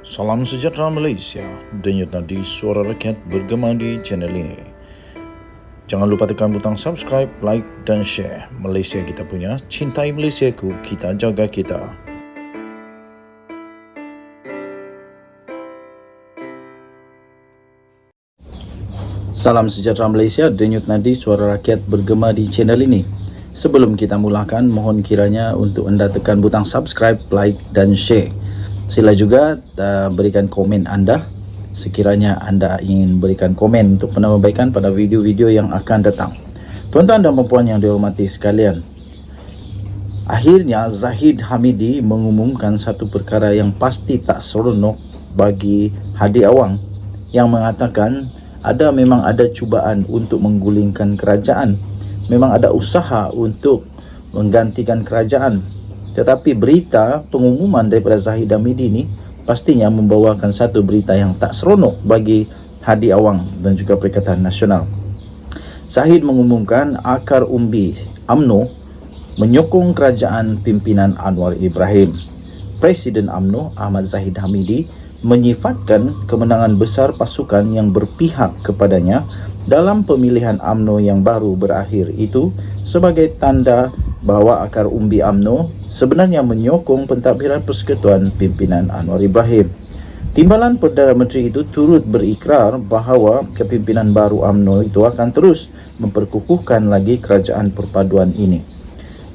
Salam sejahtera Malaysia, denyut nadi suara rakyat bergema di channel ini. Jangan lupa tekan butang subscribe, like dan share. Malaysia kita punya, cintai Malaysiaku, kita jaga kita. Salam sejahtera Malaysia, denyut nadi suara rakyat bergema di channel ini. Sebelum kita mulakan, mohon kiranya untuk anda tekan butang subscribe, like dan share. Sila juga berikan komen anda sekiranya anda ingin berikan komen untuk penambahbaikan pada video-video yang akan datang. Tuan-tuan dan puan yang dihormati sekalian, akhirnya Zahid Hamidi mengumumkan satu perkara yang pasti tak seronok bagi Hadi Awang, yang mengatakan memang ada cubaan untuk menggulingkan kerajaan, memang ada usaha untuk menggantikan kerajaan. Tetapi berita pengumuman daripada Zahid Hamidi ini pastinya membawakan satu berita yang tak seronok bagi Hadi Awang dan juga Perikatan Nasional. Zahid mengumumkan akar umbi UMNO menyokong kerajaan pimpinan Anwar Ibrahim. Presiden UMNO Ahmad Zahid Hamidi menyifatkan kemenangan besar pasukan yang berpihak kepadanya dalam pemilihan UMNO yang baru berakhir itu sebagai tanda bahawa akar umbi UMNO sebenarnya menyokong pentadbiran persekutuan pimpinan Anwar Ibrahim. Timbalan Perdana Menteri itu turut berikrar bahawa kepimpinan baru UMNO itu akan terus memperkukuhkan lagi kerajaan perpaduan ini.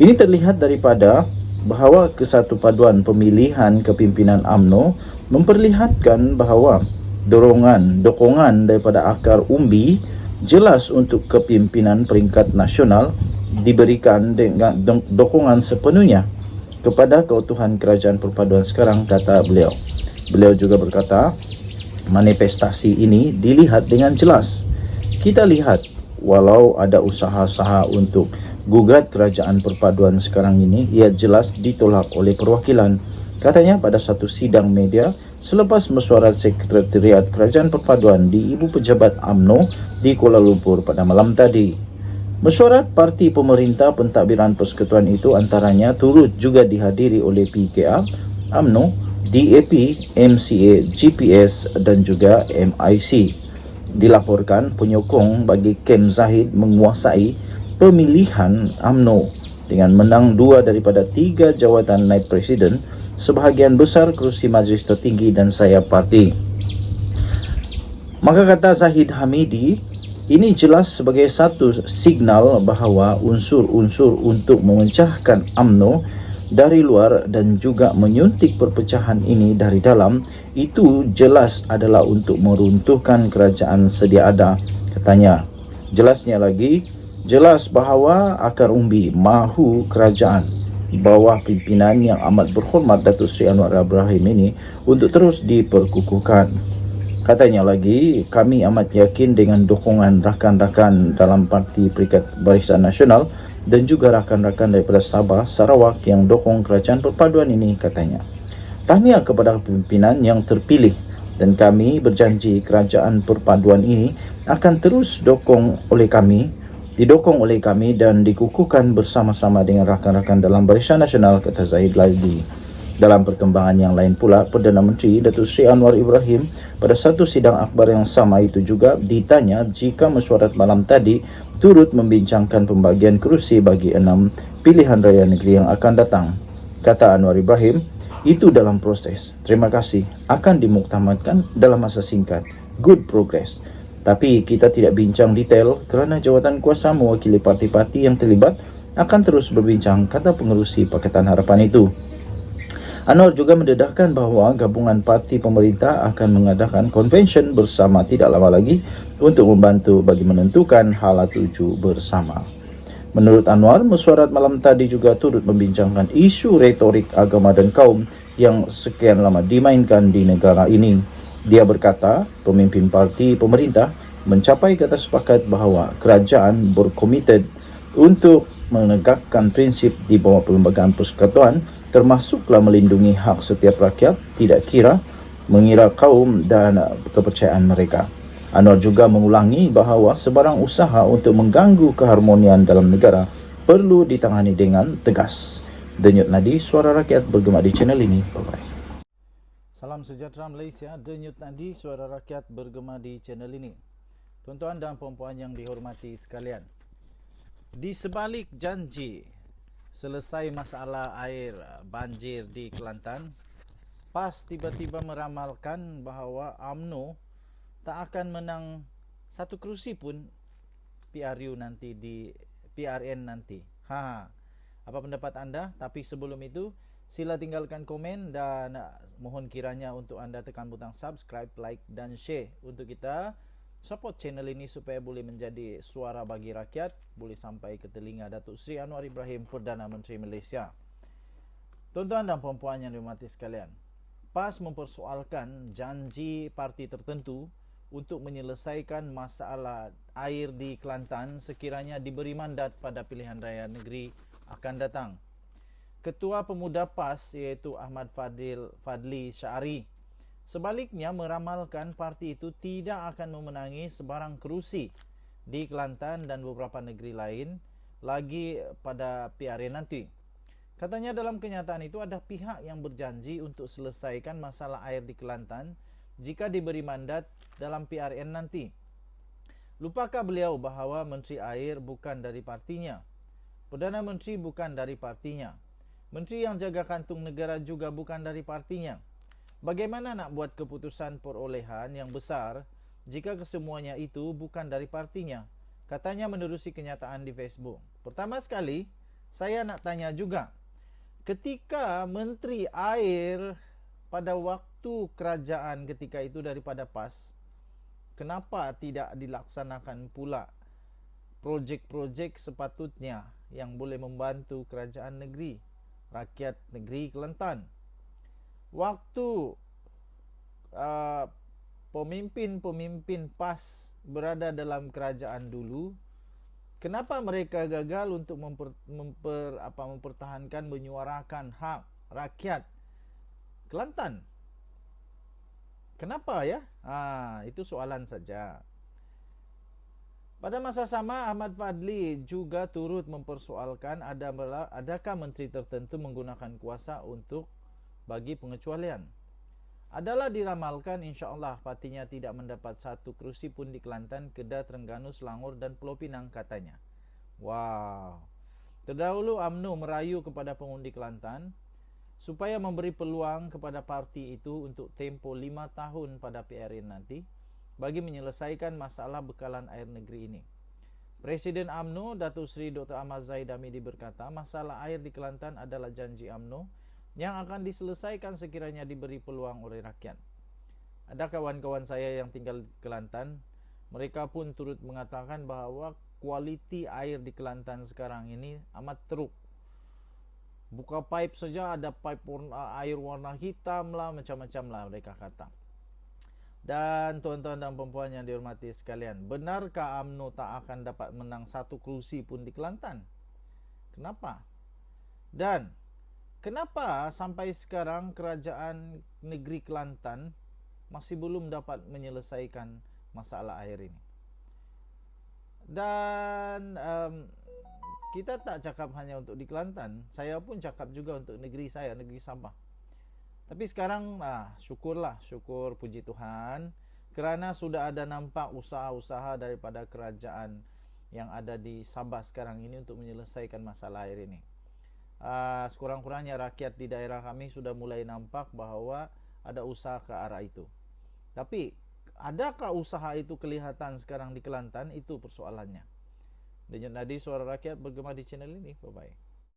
Ini terlihat daripada bahawa kesatupaduan pemilihan kepimpinan UMNO memperlihatkan bahawa dokongan daripada akar umbi jelas untuk kepimpinan peringkat nasional diberikan dengan dokongan sepenuhnya kepada keutuhan kerajaan perpaduan sekarang, kata beliau. Beliau juga berkata, manifestasi ini dilihat dengan jelas. Kita lihat, walau ada usaha-usaha untuk gugat kerajaan perpaduan sekarang ini, ia jelas ditolak oleh perwakilan. Katanya pada satu sidang media selepas mesyuarat Sekretariat Kerajaan Perpaduan di Ibu Pejabat UMNO di Kuala Lumpur pada malam tadi. Mesyuarat parti pemerintah pentadbiran persekutuan itu antaranya turut juga dihadiri oleh PKR, UMNO, DAP, MCA, GPS dan juga MIC. Dilaporkan penyokong bagi Kem Zahid menguasai pemilihan UMNO dengan menang 2 daripada 3 jawatan naib presiden, sebahagian besar kerusi majlis tertinggi dan sayap parti. Maka kata Zahid Hamidi, ini jelas sebagai satu signal bahawa unsur-unsur untuk memecahkan UMNO dari luar dan juga menyuntik perpecahan ini dari dalam itu jelas adalah untuk meruntuhkan kerajaan sedia ada, katanya. Jelasnya lagi, jelas bahawa akar umbi mahu kerajaan bawah pimpinan yang amat berhormat Datuk Seri Anwar Ibrahim ini untuk terus diperkukuhkan. Katanya lagi, kami amat yakin dengan dukungan rakan-rakan dalam Parti Perikat Barisan Nasional dan juga rakan-rakan daripada Sabah, Sarawak yang dukung kerajaan perpaduan ini, katanya. Tahniah kepada pimpinan yang terpilih dan kami berjanji kerajaan perpaduan ini akan terus didukung oleh kami dan dikukuhkan bersama-sama dengan rakan-rakan dalam Barisan Nasional, kata Zahid lagi. Dalam perkembangan yang lain pula, Perdana Menteri Datuk Seri Anwar Ibrahim pada satu sidang akhbar yang sama itu juga ditanya jika mesyuarat malam tadi turut membincangkan pembagian kerusi bagi 6 pilihan raya negeri yang akan datang. Kata Anwar Ibrahim, itu dalam proses. Terima kasih, akan dimuktamadkan dalam masa singkat. Good progress. Tapi kita tidak bincang detail kerana jawatan kuasa mewakili parti-parti yang terlibat akan terus berbincang, kata pengerusi Pakatan Harapan itu. Anwar juga mendedahkan bahawa gabungan parti pemerintah akan mengadakan konvensyen bersama tidak lama lagi untuk membantu bagi menentukan hala tuju bersama. Menurut Anwar, mesyuarat malam tadi juga turut membincangkan isu retorik agama dan kaum yang sekian lama dimainkan di negara ini. Dia berkata, pemimpin parti pemerintah mencapai kata sepakat bahawa kerajaan berkomited untuk menegakkan prinsip di bawah perlembagaan persekutuan, termasuklah melindungi hak setiap rakyat, tidak kira mengira kaum dan kepercayaan mereka. Anwar juga mengulangi bahawa sebarang usaha untuk mengganggu keharmonian dalam negara perlu ditangani dengan tegas. Denyut nadi suara rakyat bergema di channel ini. Bye-bye. Salam sejahtera Malaysia, Denyut Nadi, suara rakyat bergema di channel ini. Tuan-tuan dan puan-puan yang dihormati sekalian, di sebalik janji selesai masalah air banjir di Kelantan, PAS tiba-tiba meramalkan bahawa UMNO tak akan menang satu kerusi pun PRU nanti di PRN nanti. Apa pendapat anda? Tapi sebelum itu, sila tinggalkan komen dan mohon kiranya untuk anda tekan butang subscribe, like dan share untuk kita support channel ini supaya boleh menjadi suara bagi rakyat, boleh sampai ke telinga Datuk Seri Anwar Ibrahim, Perdana Menteri Malaysia. Tuan-tuan dan puan-puan yang dihormati sekalian, PAS mempersoalkan janji parti tertentu untuk menyelesaikan masalah air di Kelantan sekiranya diberi mandat pada pilihan raya negeri akan datang. Ketua Pemuda PAS iaitu Ahmad Fadli Syari sebaliknya meramalkan parti itu tidak akan memenangi sebarang kerusi di Kelantan dan beberapa negeri lain lagi pada PRN nanti. Katanya dalam kenyataan itu ada pihak yang berjanji untuk selesaikan masalah air di Kelantan jika diberi mandat dalam PRN nanti. Lupakah beliau bahawa Menteri Air bukan dari partinya? Perdana Menteri bukan dari partinya. Menteri yang jaga kantung negara juga bukan dari partinya. Bagaimana nak buat keputusan perolehan yang besar jika kesemuanya itu bukan dari partinya? Katanya menerusi kenyataan di Facebook. Pertama sekali, saya nak tanya juga, ketika Menteri Air pada waktu kerajaan ketika itu daripada PAS, kenapa tidak dilaksanakan pula projek-projek sepatutnya yang boleh membantu kerajaan negeri, rakyat negeri Kelantan? Waktu pemimpin-pemimpin PAS berada dalam kerajaan dulu, kenapa mereka gagal untuk mempertahankan, menyuarakan hak rakyat Kelantan? Kenapa ya? Itu soalan saja. Pada masa sama, Ahmad Fadli juga turut mempersoalkan adakah menteri tertentu menggunakan kuasa untuk bagi pengecualian. Adalah diramalkan insya-Allah partinya tidak mendapat satu kerusi pun di Kelantan, Kedah, Terengganu, Selangor dan Pulau Pinang katanya. Wow. Terdahulu UMNO merayu kepada pengundi Kelantan supaya memberi peluang kepada parti itu untuk tempoh 5 tahun pada PRN nanti bagi menyelesaikan masalah bekalan air negeri ini. Presiden UMNO Datuk Seri Dr. Ahmad Zahid Hamidi berkata, masalah air di Kelantan adalah janji UMNO yang akan diselesaikan sekiranya diberi peluang oleh rakyat. Ada kawan-kawan saya yang tinggal di Kelantan, mereka pun turut mengatakan bahawa kualiti air di Kelantan sekarang ini amat teruk. Buka pipe saja ada pipe air warna hitam lah, macam-macam lah mereka kata. Dan tuan-tuan dan perempuan yang dihormati sekalian, benarkah UMNO tak akan dapat menang satu kerusi pun di Kelantan? Kenapa? Dan kenapa sampai sekarang kerajaan negeri Kelantan masih belum dapat menyelesaikan masalah air ini? Dan kita tak cakap hanya untuk di Kelantan, saya pun cakap juga untuk negeri saya, negeri Sabah. Tapi sekarang syukurlah, syukur puji Tuhan, kerana sudah ada nampak usaha-usaha daripada kerajaan yang ada di Sabah sekarang ini untuk menyelesaikan masalah air ini. Sekurang-kurangnya rakyat di daerah kami sudah mulai nampak bahawa ada usaha ke arah itu. Tapi adakah usaha itu kelihatan sekarang di Kelantan? Itu persoalannya. Denyut Nadi, suara rakyat bergema di channel ini. Bye-bye.